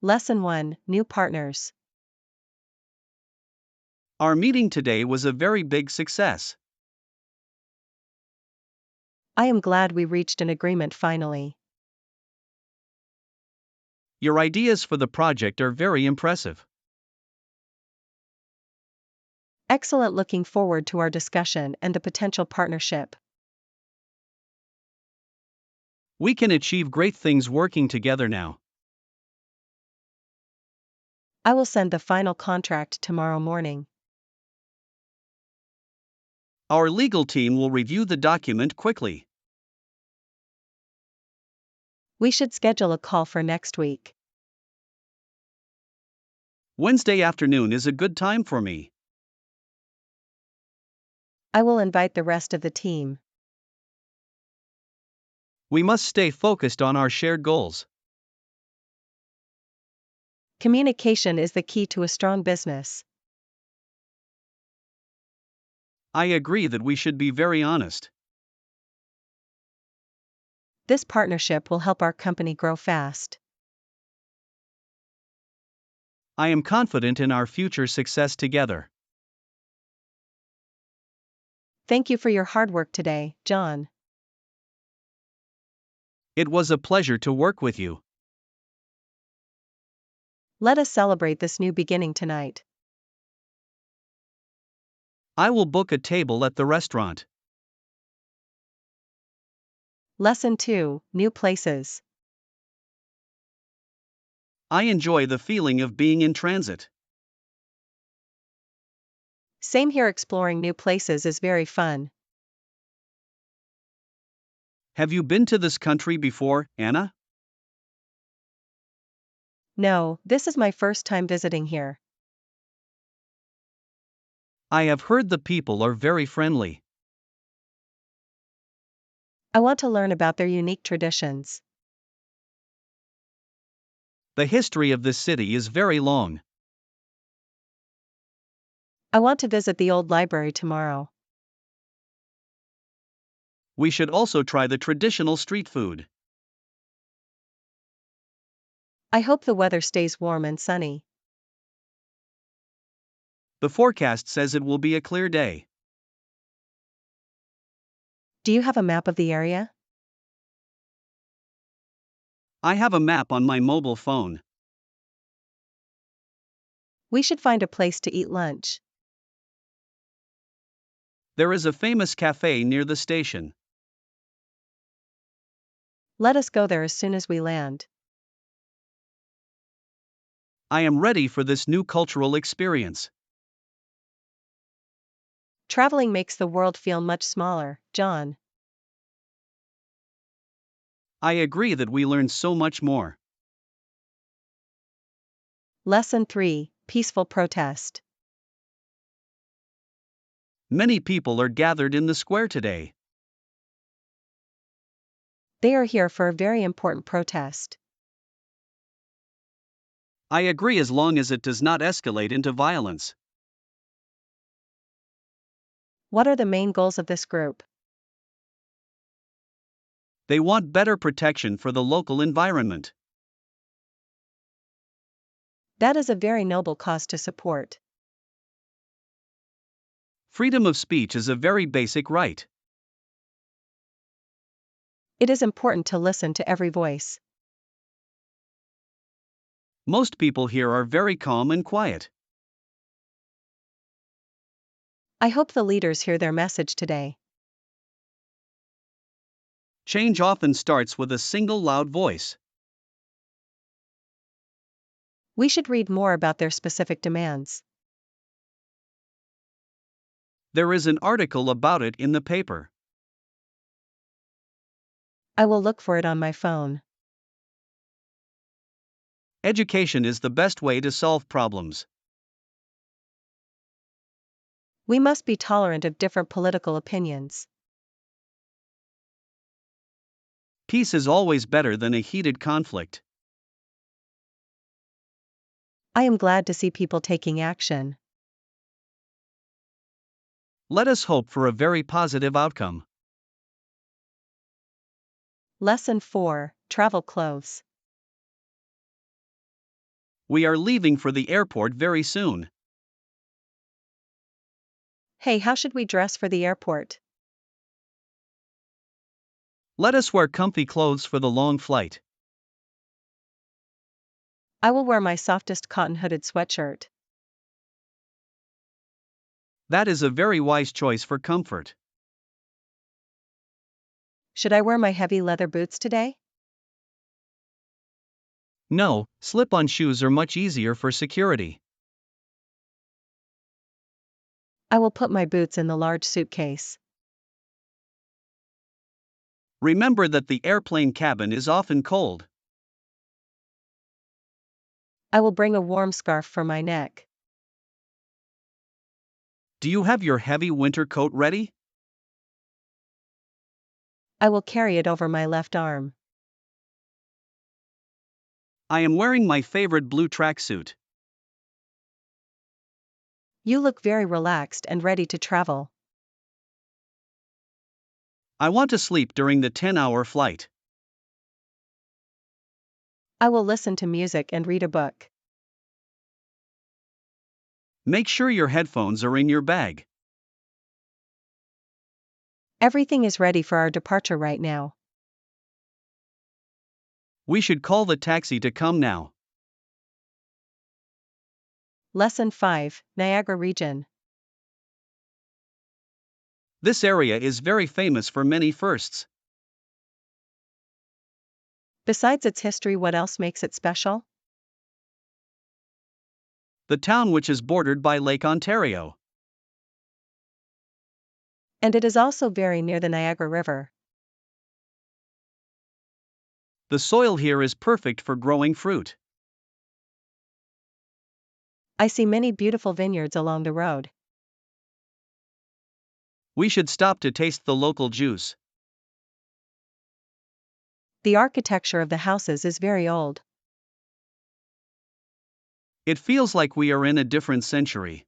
Lesson 1, New Partners. Our meeting today was a very big success. I am glad we reached an agreement finally. Your ideas for the project are very impressive. Excellent, looking forward to our discussion and the potential partnership. We can achieve great things working together now. I will send the final contract tomorrow morning. Our legal team will review the document quickly. We should schedule a call for next week. Wednesday afternoon is a good time for me. I will invite the rest of the team. We must stay focused on our shared goals. Communication is the key to a strong business. I agree that we should be very honest. This partnership will help our company grow fast. I am confident in our future success together. Thank you for your hard work today, John. It was a pleasure to work with you. Let us celebrate this new beginning tonight. I will book a table at the restaurant. Lesson 2, New Places. I enjoy the feeling of being in transit. Same here, exploring new places is very fun. Have you been to this country before, Anna? No, this is my first time visiting here. I have heard the people are very friendly. I want to learn about their unique traditions. The history of this city is very long. I want to visit the old library tomorrow. We should also try the traditional street food. I hope the weather stays warm and sunny. The forecast says it will be a clear day. Do you have a map of the area? I have a map on my mobile phone. We should find a place to eat lunch. There is a famous cafe near the station. Let us go there as soon as we land. I am ready for this new cultural experience. Traveling makes the world feel much smaller, John. I agree that we learn so much more. Lesson 3, Peaceful Protest. Many people are gathered in the square today. They are here for a very important protest. I agree as long as it does not escalate into violence. What are the main goals of this group? They want better protection for the local environment. That is a very noble cause to support. Freedom of speech is a very basic right. It is important to listen to every voice. Most people here are very calm and quiet. I hope the leaders hear their message today. Change often starts with a single loud voice. We should read more about their specific demands. There is an article about it in the paper. I will look for it on my phone. Education is the best way to solve problems. We must be tolerant of different political opinions. Peace is always better than a heated conflict. I am glad to see people taking action. Let us hope for a very positive outcome. Lesson 4, Travel Clothes. We are leaving for the airport very soon. Hey, how should we dress for the airport? Let us wear comfy clothes for the long flight. I will wear my softest cotton hooded sweatshirt. That is a very wise choice for comfort. Should I wear my heavy leather boots today? No, slip-on shoes are much easier for security. I will put my boots in the large suitcase. Remember that the airplane cabin is often cold. I will bring a warm scarf for my neck. Do you have your heavy winter coat ready? I will carry it over my left arm. I am wearing my favorite blue tracksuit. You look very relaxed and ready to travel. I want to sleep during the 10-hour flight. I will listen to music and read a book. Make sure your headphones are in your bag. Everything is ready for our departure right now. We should call the taxi to come now. Lesson 5, Niagara region. This area is very famous for many firsts. Besides its history, what else makes it special? The town which is bordered by Lake Ontario. And it is also very near the Niagara River. The soil here is perfect for growing fruit. I see many beautiful vineyards along the road. We should stop to taste the local juice. The architecture of the houses is very old. It feels like we are in a different century.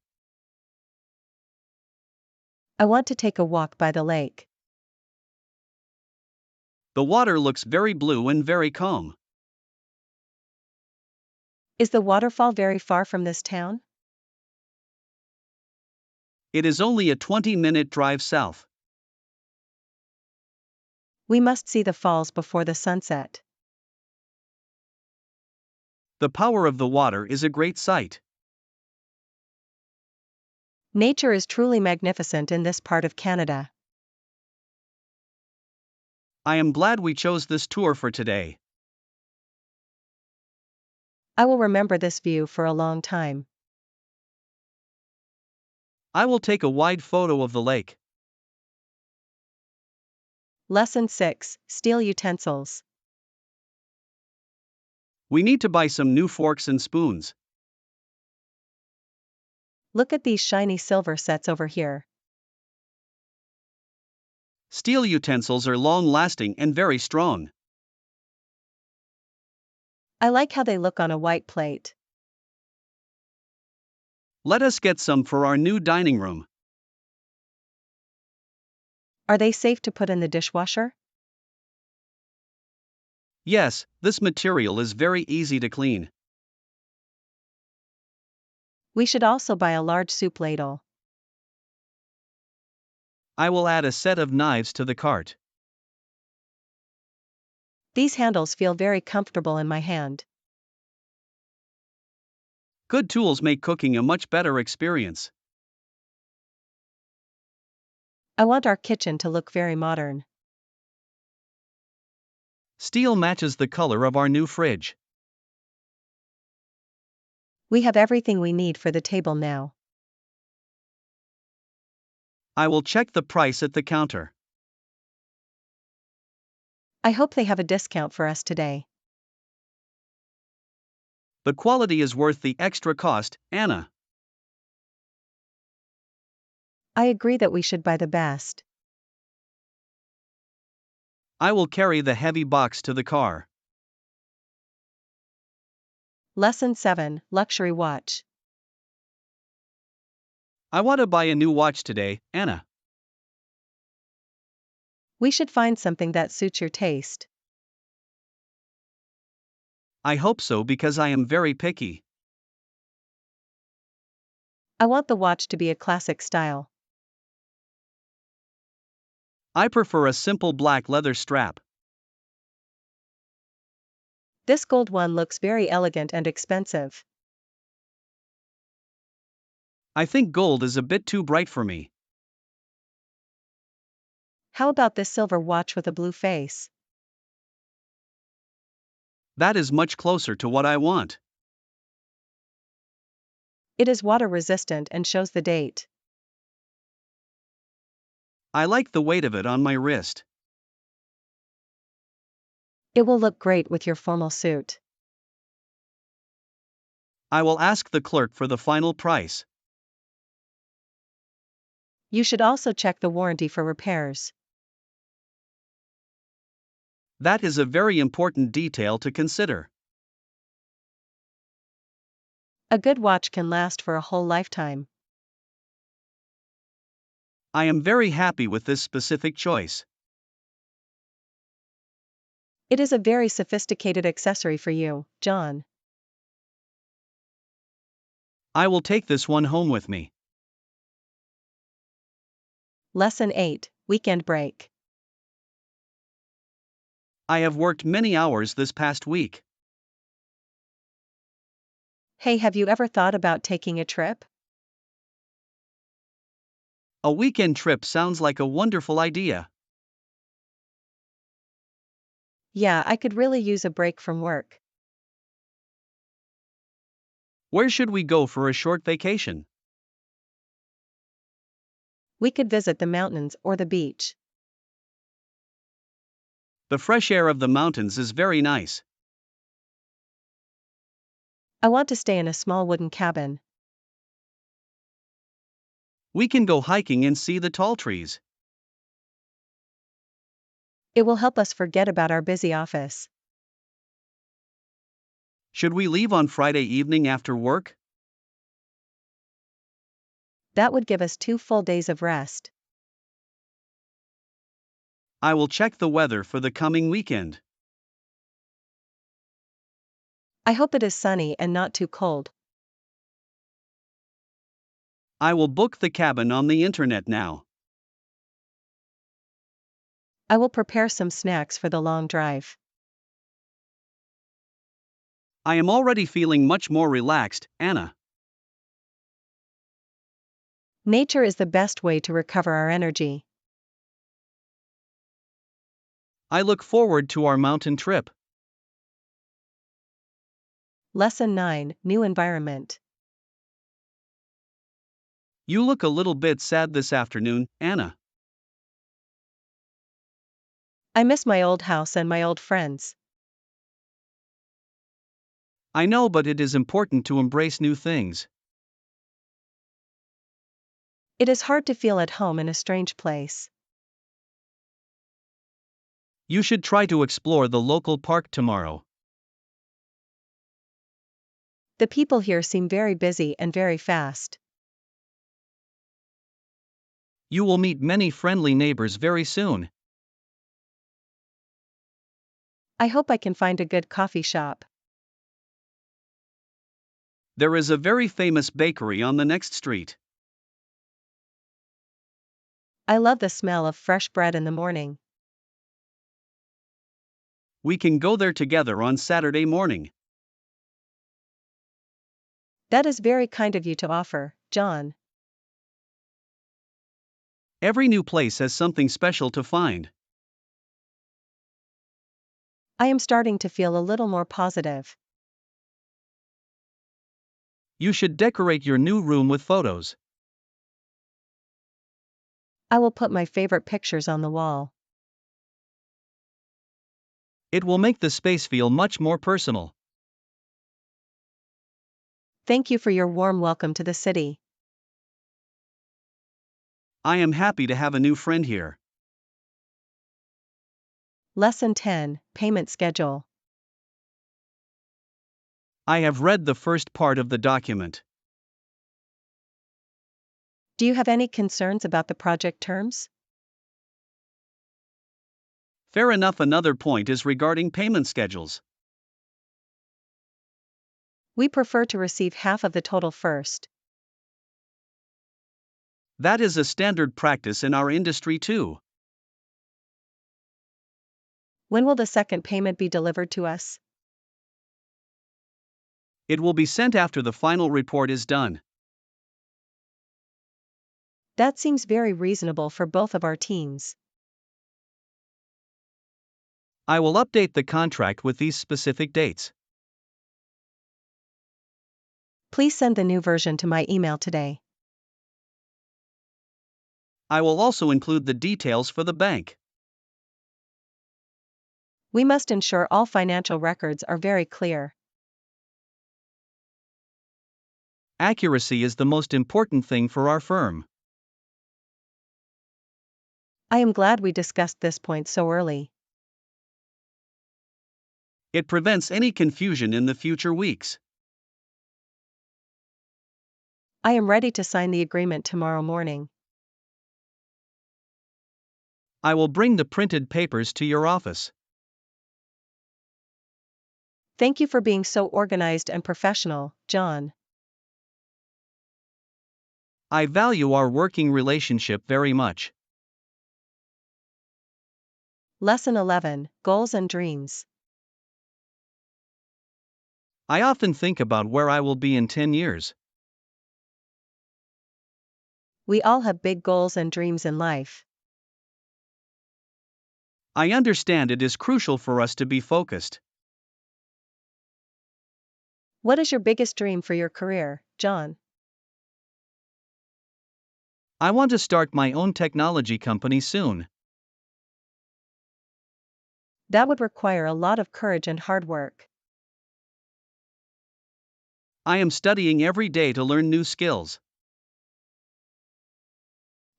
I want to take a walk by the lake. The water looks very blue and very calm. Is the waterfall very far from this town? It is only a 20-minute drive south. We must see the falls before the sunset. The power of the water is a great sight. Nature is truly magnificent in this part of Canada. I am glad we chose this tour for today. I will remember this view for a long time. I will take a wide photo of the lake. Lesson 6, Steel Utensils. We need to buy some new forks and spoons. Look at these shiny silver sets over here. Steel utensils are long-lasting and very strong. I like how they look on a white plate. Let us get some for our new dining room. Are they safe to put in the dishwasher? Yes, this material is very easy to clean. We should also buy a large soup ladle. I will add a set of knives to the cart. These handles feel very comfortable in my hand. Good tools make cooking a much better experience. I want our kitchen to look very modern. Steel matches the color of our new fridge. We have everything we need for the table now. I will check the price at the counter. I hope they have a discount for us today. The quality is worth the extra cost, Anna. I agree that we should buy the best. I will carry the heavy box to the car. Lesson 7, Luxury Watch. I want to buy a new watch today, Anna. We should find something that suits your taste. I hope so because I am very picky. I want the watch to be a classic style. I prefer a simple black leather strap. This gold one looks very elegant and expensive. I think gold is a bit too bright for me. How about this silver watch with a blue face? That is much closer to what I want. It is water resistant and shows the date. I like the weight of it on my wrist. It will look great with your formal suit. I will ask the clerk for the final price. You should also check the warranty for repairs. That is a very important detail to consider. A good watch can last for a whole lifetime. I am very happy with this specific choice. It is a very sophisticated accessory for you, John. I will take this one home with me. Lesson 8, Weekend Break. I have worked many hours this past week. Hey, have you ever thought about taking a trip? A weekend trip sounds like a wonderful idea. Yeah, I could really use a break from work. Where should we go for a short vacation? We could visit the mountains or the beach. The fresh air of the mountains is very nice. I want to stay in a small wooden cabin. We can go hiking and see the tall trees. It will help us forget about our busy office. Should we leave on Friday evening after work? That would give us 2 full days of rest. I will check the weather for the coming weekend. I hope it is sunny and not too cold. I will book the cabin on the internet now. I will prepare some snacks for the long drive. I am already feeling much more relaxed, Anna. Nature is the best way to recover our energy. I look forward to our mountain trip. Lesson 9, New Environment. You look a little bit sad this afternoon, Anna. I miss my old house and my old friends. I know, but it is important to embrace new things. It is hard to feel at home in a strange place. You should try to explore the local park tomorrow. The people here seem very busy and very fast. You will meet many friendly neighbors very soon. I hope I can find a good coffee shop. There is a very famous bakery on the next street. I love the smell of fresh bread in the morning. We can go there together on Saturday morning. That is very kind of you to offer, John. Every new place has something special to find. I am starting to feel a little more positive. You should decorate your new room with photos. I will put my favorite pictures on the wall. It will make the space feel much more personal. Thank you for your warm welcome to the city. I am happy to have a new friend here. Lesson 10, Payment Schedule. I have read the first part of the document. Do you have any concerns about the project terms? Fair enough. Another point is regarding payment schedules. We prefer to receive half of the total first. That is a standard practice in our industry too. When will the second payment be delivered to us? It will be sent after the final report is done. That seems very reasonable for both of our teams. I will update the contract with these specific dates. Please send the new version to my email today. I will also include the details for the bank. We must ensure all financial records are very clear. Accuracy is the most important thing for our firm. I am glad we discussed this point so early. It prevents any confusion in the future weeks. I am ready to sign the agreement tomorrow morning. I will bring the printed papers to your office. Thank you for being so organized and professional, John. I value our working relationship very much. Lesson 11, Goals and Dreams. I often think about where I will be in 10 years. We all have big goals and dreams in life. I understand it is crucial for us to be focused. What is your biggest dream for your career, John? I want to start my own technology company soon. That would require a lot of courage and hard work. I am studying every day to learn new skills.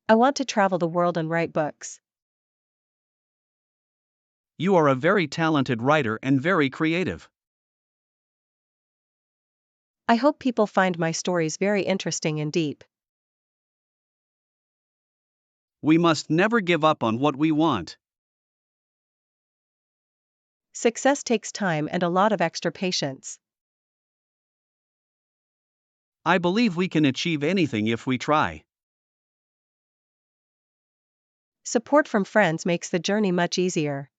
I want to travel the world and write books. You are a very talented writer and very creative. I hope people find my stories very interesting and deep. We must never give up on what we want. Success takes time and a lot of extra patience. I believe we can achieve anything if we try. Support from friends makes the journey much easier.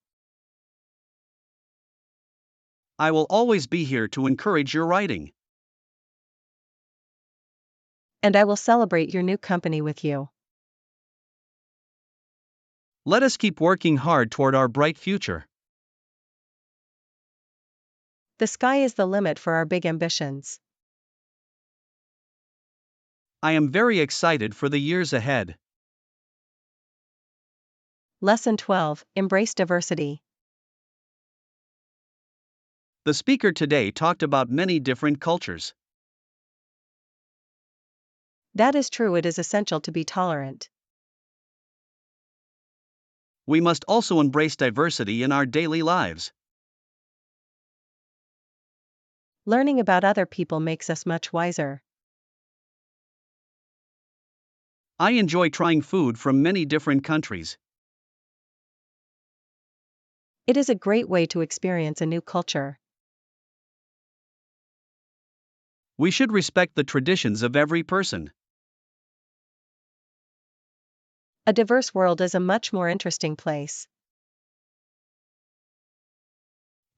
I will always be here to encourage your writing. And I will celebrate your new company with you. Let us keep working hard toward our bright future. The sky is the limit for our big ambitions. I am very excited for the years ahead. Lesson 12, Embrace diversity. The speaker today talked about many different cultures. That is true, it is essential to be tolerant. We must also embrace diversity in our daily lives. Learning about other people makes us much wiser. I enjoy trying food from many different countries. It is a great way to experience a new culture. We should respect the traditions of every person. A diverse world is a much more interesting place.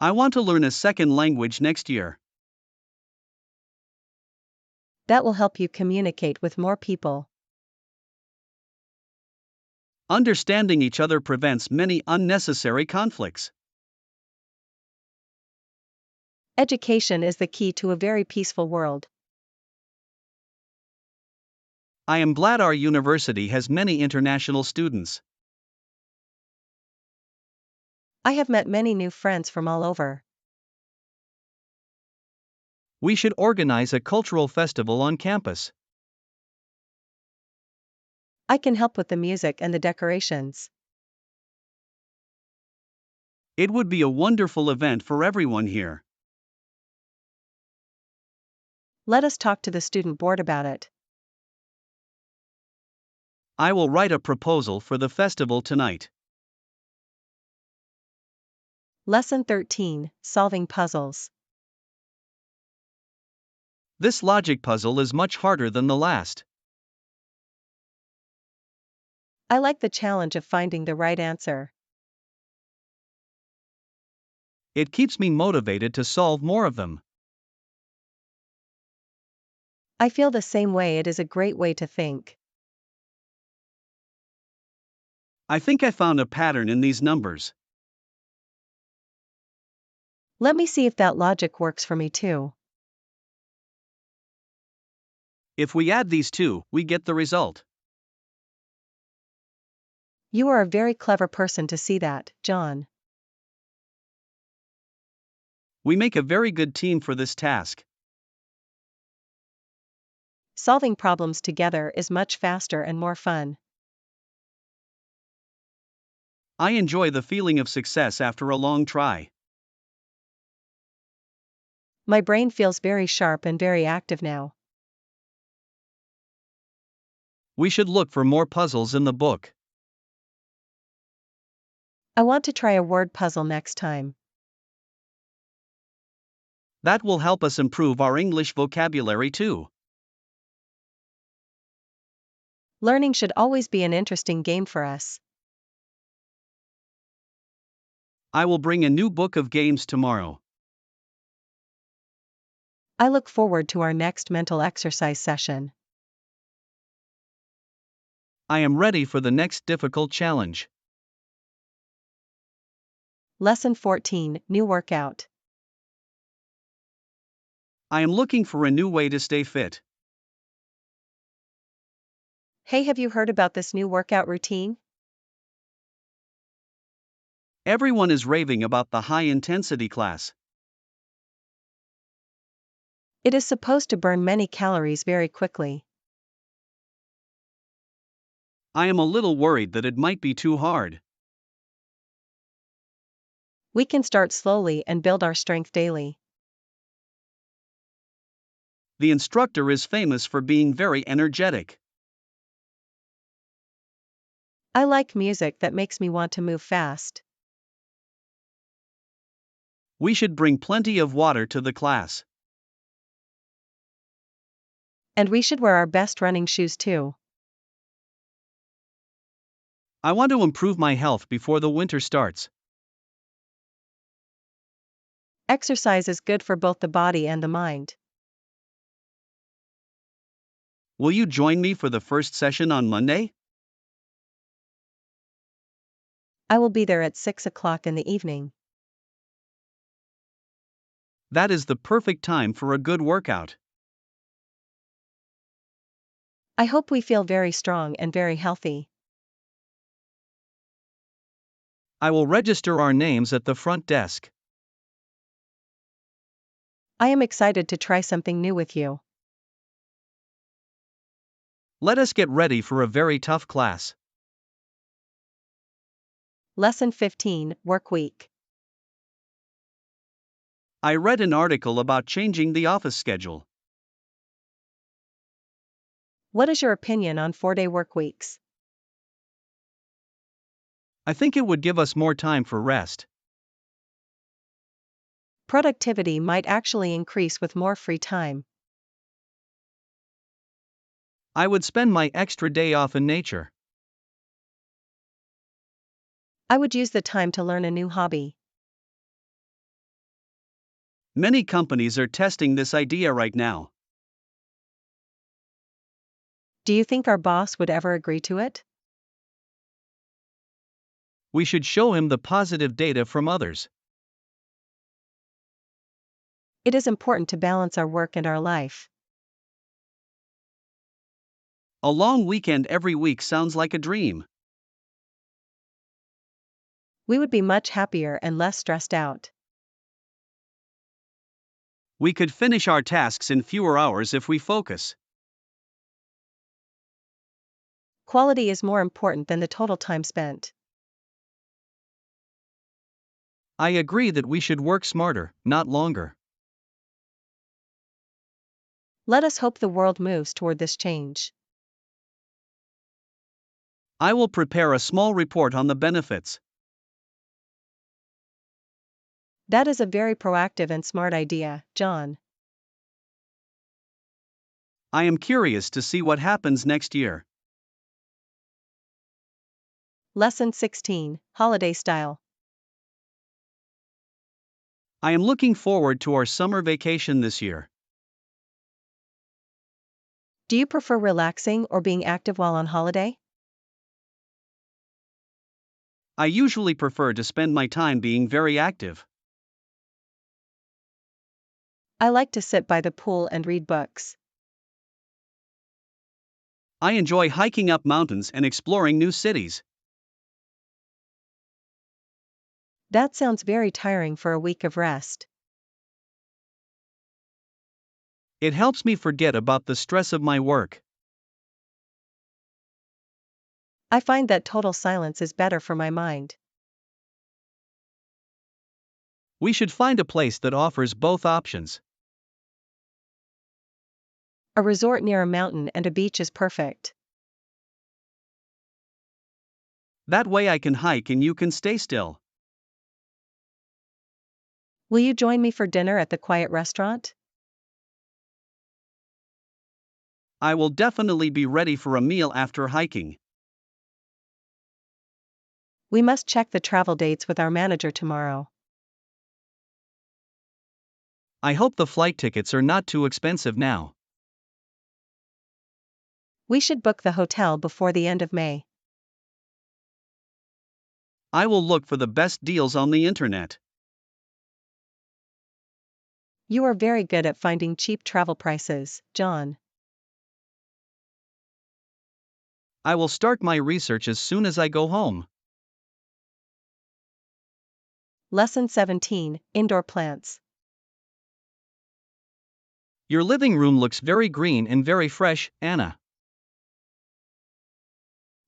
I want to learn a second language next year. That will help you communicate with more people. Understanding each other prevents many unnecessary conflicts. Education is the key to a very peaceful world. I am glad our university has many international students. I have met many new friends from all over. We should organize a cultural festival on campus. I can help with the music and the decorations. It would be a wonderful event for everyone here. Let us talk to the student board about it. I will write a proposal for the festival tonight. Lesson 13, Solving Puzzles. This logic puzzle is much harder than the last. I like the challenge of finding the right answer. It keeps me motivated to solve more of them. I feel the same way. It is a great way to think. I think I found a pattern in these numbers. Let me see if that logic works for me too. If we add these two, we get the result. You are a very clever person to see that, John. We make a very good team for this task. Solving problems together is much faster and more fun. I enjoy the feeling of success after a long try. My brain feels very sharp and very active now. We should look for more puzzles in the book. I want to try a word puzzle next time. That will help us improve our English vocabulary too. Learning should always be an interesting game for us. I will bring a new book of games tomorrow. I look forward to our next mental exercise session. I am ready for the next difficult challenge. Lesson 14, New Workout. I am looking for a new way to stay fit. Hey, have you heard about this new workout routine? Everyone is raving about the high-intensity class. It is supposed to burn many calories very quickly. I am a little worried that it might be too hard. We can start slowly and build our strength daily. The instructor is famous for being very energetic. I like music that makes me want to move fast. We should bring plenty of water to the class. And we should wear our best running shoes too. I want to improve my health before the winter starts. Exercise is good for both the body and the mind. Will you join me for the first session on Monday? I will be there at 6 o'clock in the evening. That is the perfect time for a good workout. I hope we feel very strong and very healthy. I will register our names at the front desk. I am excited to try something new with you. Let us get ready for a very tough class. Lesson 15, Work Week. I read an article about changing the office schedule. What is your opinion on 4-day work weeks? I think it would give us more time for rest. Productivity might actually increase with more free time. I would spend my extra day off in nature. I would use the time to learn a new hobby. Many companies are testing this idea right now. Do you think our boss would ever agree to it? We should show him the positive data from others. It is important to balance our work and our life. A long weekend every week sounds like a dream. We would be much happier and less stressed out. We could finish our tasks in fewer hours if we focus. Quality is more important than the total time spent. I agree that we should work smarter, not longer. Let us hope the world moves toward this change. I will prepare a small report on the benefits. That is a very proactive and smart idea, John. I am curious to see what happens next year. Lesson 16, Holiday Style. I am looking forward to our summer vacation this year. Do you prefer relaxing or being active while on holiday? I usually prefer to spend my time being very active. I like to sit by the pool and read books. I enjoy hiking up mountains and exploring new cities. That sounds very tiring for a week of rest. It helps me forget about the stress of my work. I find that total silence is better for my mind. We should find a place that offers both options. A resort near a mountain and a beach is perfect. That way I can hike and you can stay still. Will you join me for dinner at the quiet restaurant? I will definitely be ready for a meal after hiking. We must check the travel dates with our manager tomorrow. I hope the flight tickets are not too expensive now. We should book the hotel before the end of May. I will look for the best deals on the internet. You are very good at finding cheap travel prices, John. I will start my research as soon as I go home. Lesson 17, Indoor Plants. Your living room looks very green and very fresh, Anna.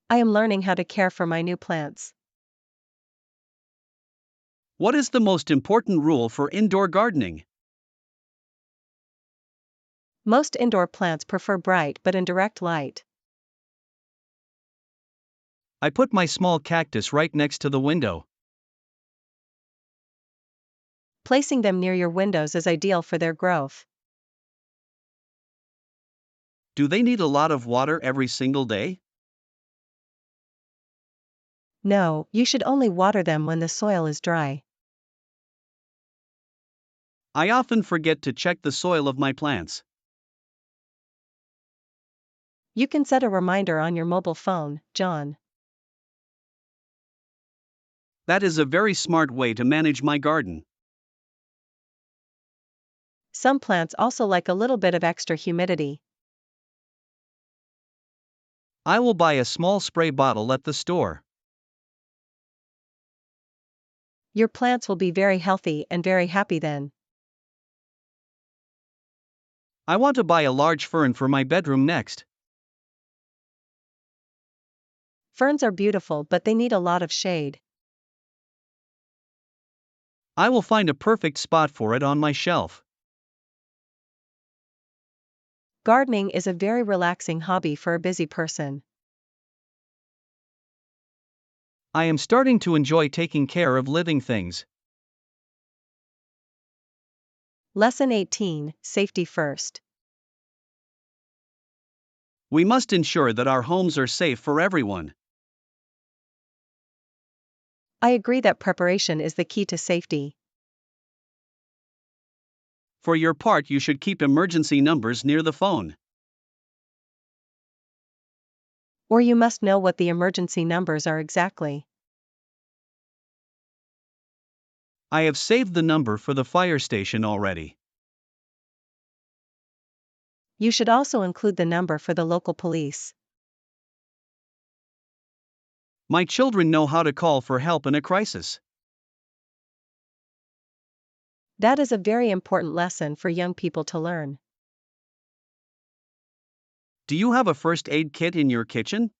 I am learning how to care for my new plants. What is the most important rule for indoor gardening? Most indoor plants prefer bright but indirect light. I put my small cactus right next to the window. Placing them near your windows is ideal for their growth. Do they need a lot of water every single day? No, you should only water them when the soil is dry. I often forget to check the soil of my plants. You can set a reminder on your mobile phone, John. That is a very smart way to manage my garden. Some plants also like a little bit of extra humidity. I will buy a small spray bottle at the store. Your plants will be very healthy and very happy then. I want to buy a large fern for my bedroom next. Ferns are beautiful but they need a lot of shade. I will find a perfect spot for it on my shelf. Gardening is a very relaxing hobby for a busy person. I am starting to enjoy taking care of living things. Lesson 18, Safety First. We must ensure that our homes are safe for everyone. I agree that preparation is the key to safety. For your part, you should keep emergency numbers near the phone. Or you must know what the emergency numbers are exactly. I have saved the number for the fire station already. You should also include the number for the local police. My children know how to call for help in a crisis. That is a very important lesson for young people to learn. Do you have a first aid kit in your kitchen?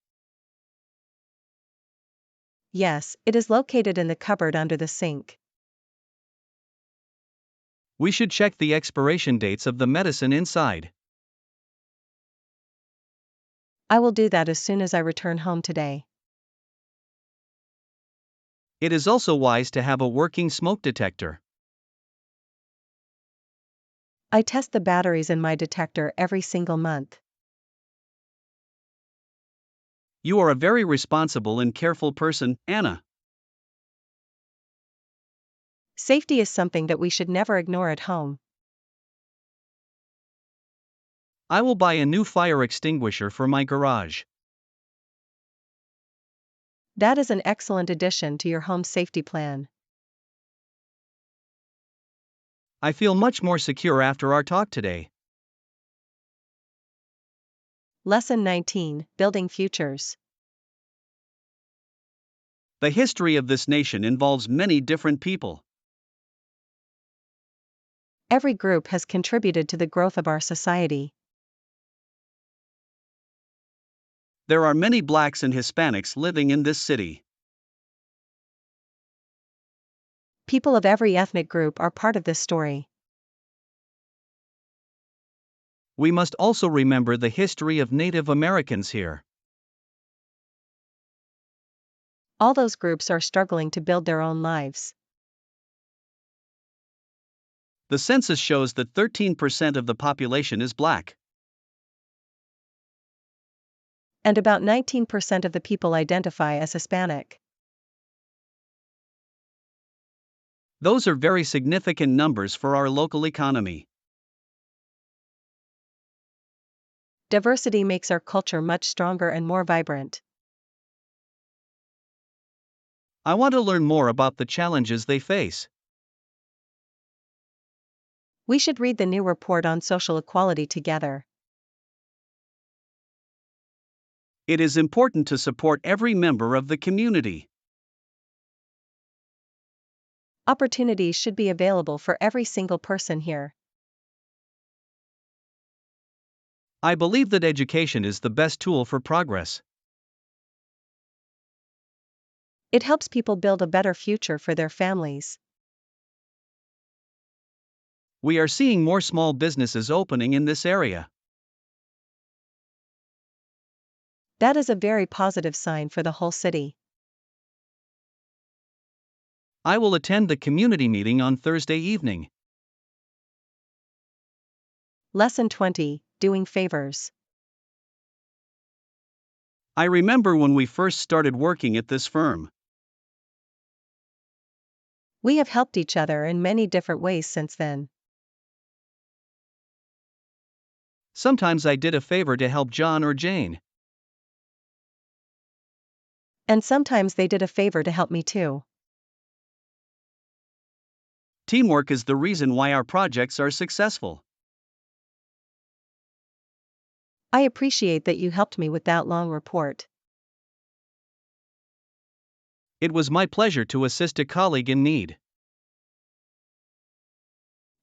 Yes, it is located in the cupboard under the sink. We should check the expiration dates of the medicine inside. I will do that as soon as I return home today. It is also wise to have a working smoke detector. I test the batteries in my detector every single month. You are a very responsible and careful person, Anna. Safety is something that we should never ignore at home. I will buy a new fire extinguisher for my garage. That is an excellent addition to your home safety plan. I feel much more secure after our talk today. Lesson 19, Building Futures. The history of this nation involves many different people. Every group has contributed to the growth of our society. There are many blacks and Hispanics living in this city. People of every ethnic group are part of this story. We must also remember the history of Native Americans here. All those groups are struggling to build their own lives. The census shows that 13% of the population is black. And about 19% of the people identify as Hispanic. Those are very significant numbers for our local economy. Diversity makes our culture much stronger and more vibrant. I want to learn more about the challenges they face. We should read the new report on social equality together. It is important to support every member of the community. Opportunities should be available for every single person here. I believe that education is the best tool for progress. It helps people build a better future for their families. We are seeing more small businesses opening in this area. That is a very positive sign for the whole city. I will attend the community meeting on Thursday evening. Lesson 20, Doing Favors. I remember when we first started working at this firm. We have helped each other in many different ways since then. Sometimes I did a favor to help John or Jane. And sometimes they did a favor to help me too. Teamwork is the reason why our projects are successful. I appreciate that you helped me with that long report. It was my pleasure to assist a colleague in need.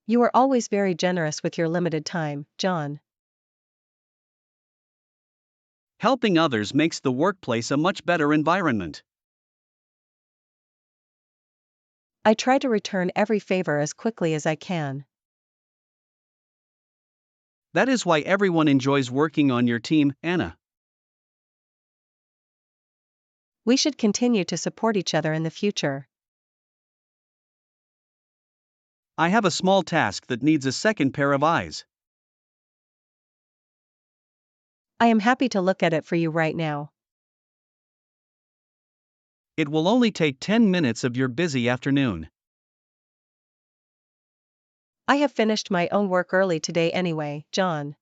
You are always very generous with your limited time, John. Helping others makes the workplace a much better environment. I try to return every favor as quickly as I can. That is why everyone enjoys working on your team, Anna. We should continue to support each other in the future. I have a small task that needs a second pair of eyes. I am happy to look at it for you right now. It will only take 10 minutes of your busy afternoon. I have finished my own work early today anyway, John.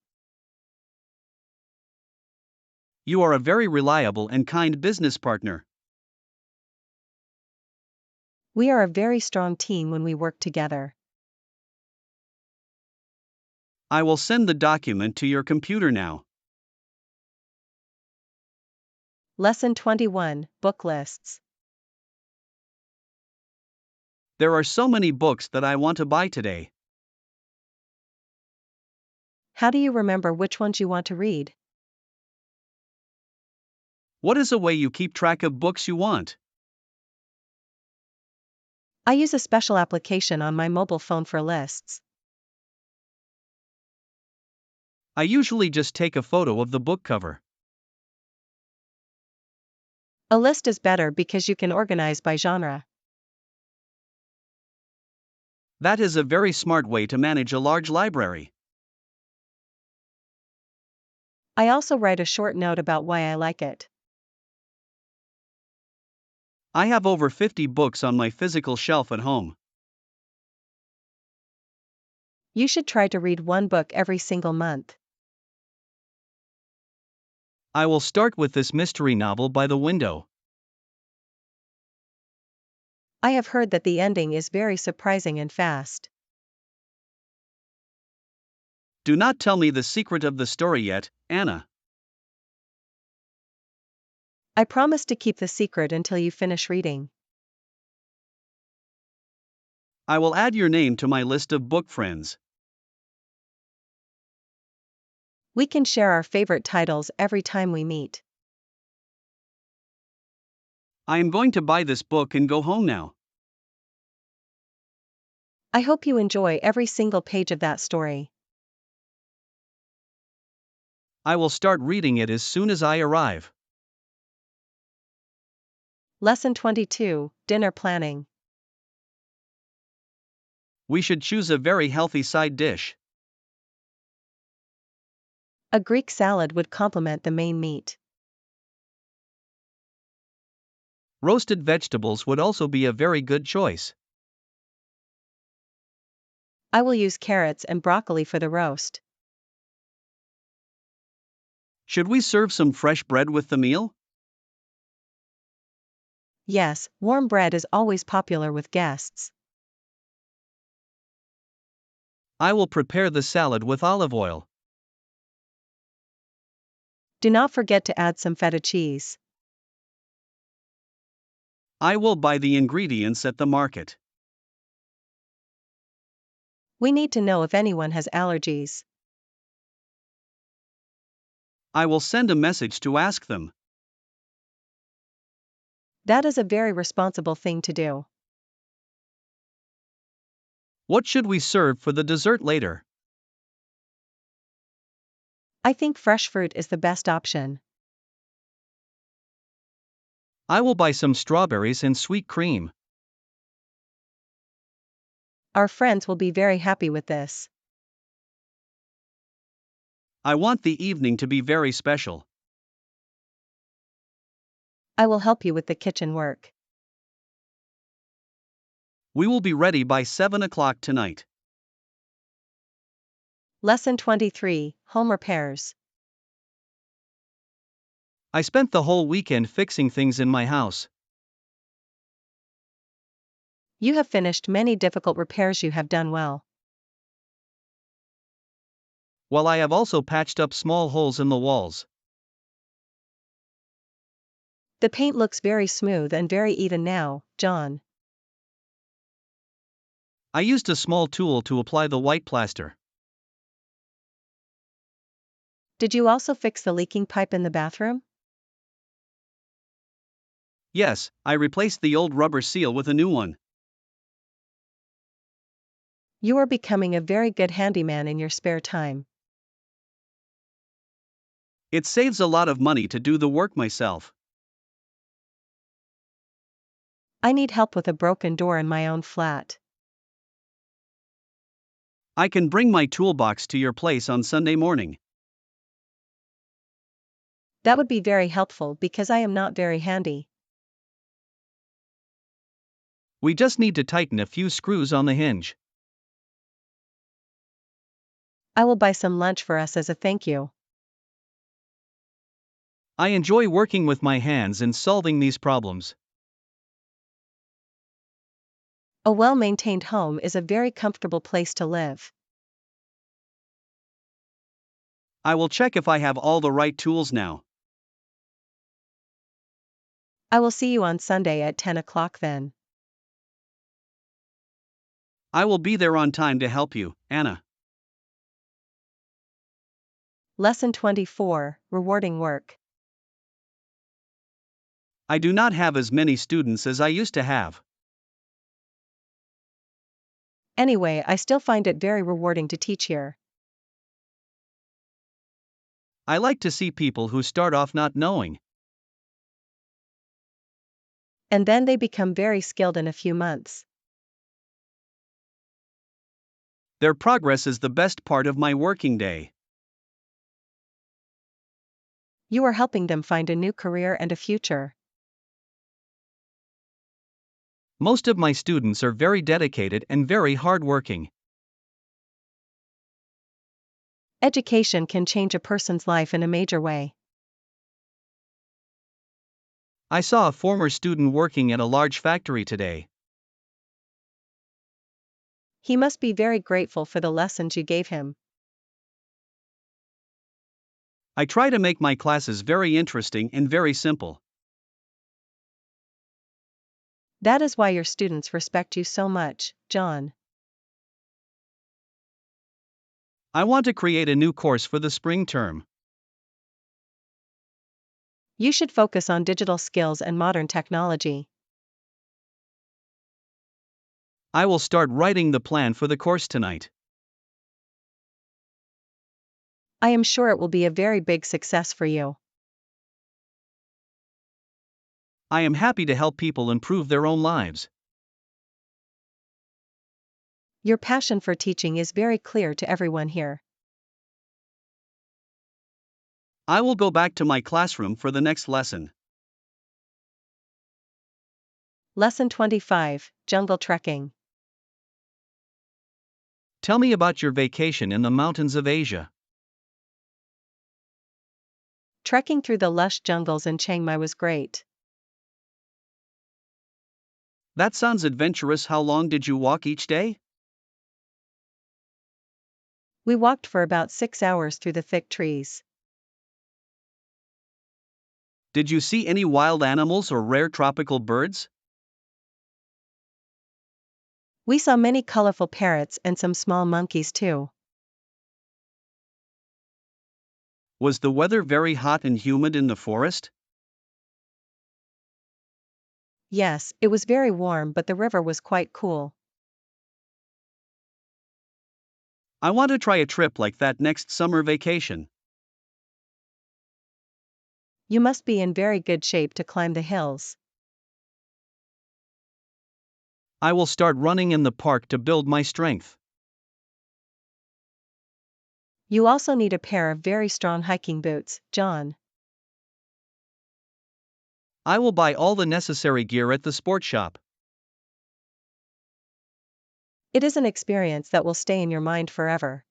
You are a very reliable and kind business partner. We are a very strong team when we work together. I will send the document to your computer now. Lesson 21, Book Lists. There are so many books that I want to buy today. How do you remember which ones you want to read? What is a way you keep track of books you want? I use a special application on my mobile phone for lists. I usually just take a photo of the book cover. A list is better because you can organize by genre. That is a very smart way to manage a large library. I also write a short note about why I like it. I have over 50 books on my physical shelf at home. You should try to read one book every single month. I will start with this mystery novel by the window. I have heard that the ending is very surprising and fast. Do not tell me the secret of the story yet, Anna. I promise to keep the secret until you finish reading. I will add your name to my list of book friends. We can share our favorite titles every time we meet. I am going to buy this book and go home now. I hope you enjoy every single page of that story. I will start reading it as soon as I arrive. Lesson 22, Dinner Planning. We should choose a very healthy side dish. A Greek salad would complement the main meat. Roasted vegetables would also be a very good choice. I will use carrots and broccoli for the roast. Should we serve some fresh bread with the meal? Yes, warm bread is always popular with guests. I will prepare the salad with olive oil. Do not forget to add some feta cheese. I will buy the ingredients at the market. We need to know if anyone has allergies. I will send a message to ask them. That is a very responsible thing to do. What should we serve for the dessert later? I think fresh fruit is the best option. I will buy some strawberries and sweet cream. Our friends will be very happy with this. I want the evening to be very special. I will help you with the kitchen work. We will be ready by 7 o'clock tonight. Lesson 23, Home Repairs. I spent the whole weekend fixing things in my house. You have finished many difficult repairs you have done well. While I have also patched up small holes in the walls. The paint looks very smooth and very even now, John. I used a small tool to apply the white plaster. Did you also fix the leaking pipe in the bathroom? Yes, I replaced the old rubber seal with a new one. You are becoming a very good handyman in your spare time. It saves a lot of money to do the work myself. I need help with a broken door in my own flat. I can bring my toolbox to your place on Sunday morning. That would be very helpful because I am not very handy. We just need to tighten a few screws on the hinge. I will buy some lunch for us as a thank you. I enjoy working with my hands and solving these problems. A well-maintained home is a very comfortable place to live. I will check if I have all the right tools now. I will see you on Sunday at 10 o'clock then. I will be there on time to help you, Anna. Lesson 24, Rewarding Work. I do not have as many students as I used to have. Anyway, I still find it very rewarding to teach here. I like to see people who start off not knowing. And then they become very skilled in a few months. Their progress is the best part of my working day. You are helping them find a new career and a future. Most of my students are very dedicated and very hardworking. Education can change a person's life in a major way. I saw a former student working at a large factory today. He must be very grateful for the lessons you gave him. I try to make my classes very interesting and very simple. That is why your students respect you so much, John. I want to create a new course for the spring term. You should focus on digital skills and modern technology. I will start writing the plan for the course tonight. I am sure it will be a very big success for you. I am happy to help people improve their own lives. Your passion for teaching is very clear to everyone here. I will go back to my classroom for the next lesson. Lesson 25, Jungle Trekking. Tell me about your vacation in the mountains of Asia. Trekking through the lush jungles in Chiang Mai was great. That sounds adventurous. How long did you walk each day? We walked for about 6 hours through the thick trees. Did you see any wild animals or rare tropical birds? We saw many colorful parrots and some small monkeys too. Was the weather very hot and humid in the forest? Yes, it was very warm, but the river was quite cool. I want to try a trip like that next summer vacation. You must be in very good shape to climb the hills. I will start running in the park to build my strength. You also need a pair of very strong hiking boots, John. I will buy all the necessary gear at the sports shop. It is an experience that will stay in your mind forever.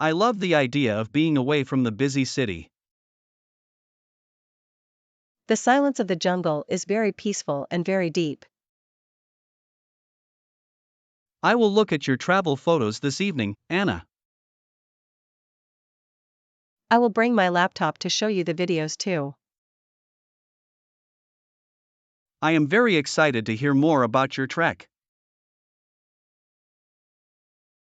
I love the idea of being away from the busy city. The silence of the jungle is very peaceful and very deep. I will look at your travel photos this evening, Anna. I will bring my laptop to show you the videos too. I am very excited to hear more about your trek.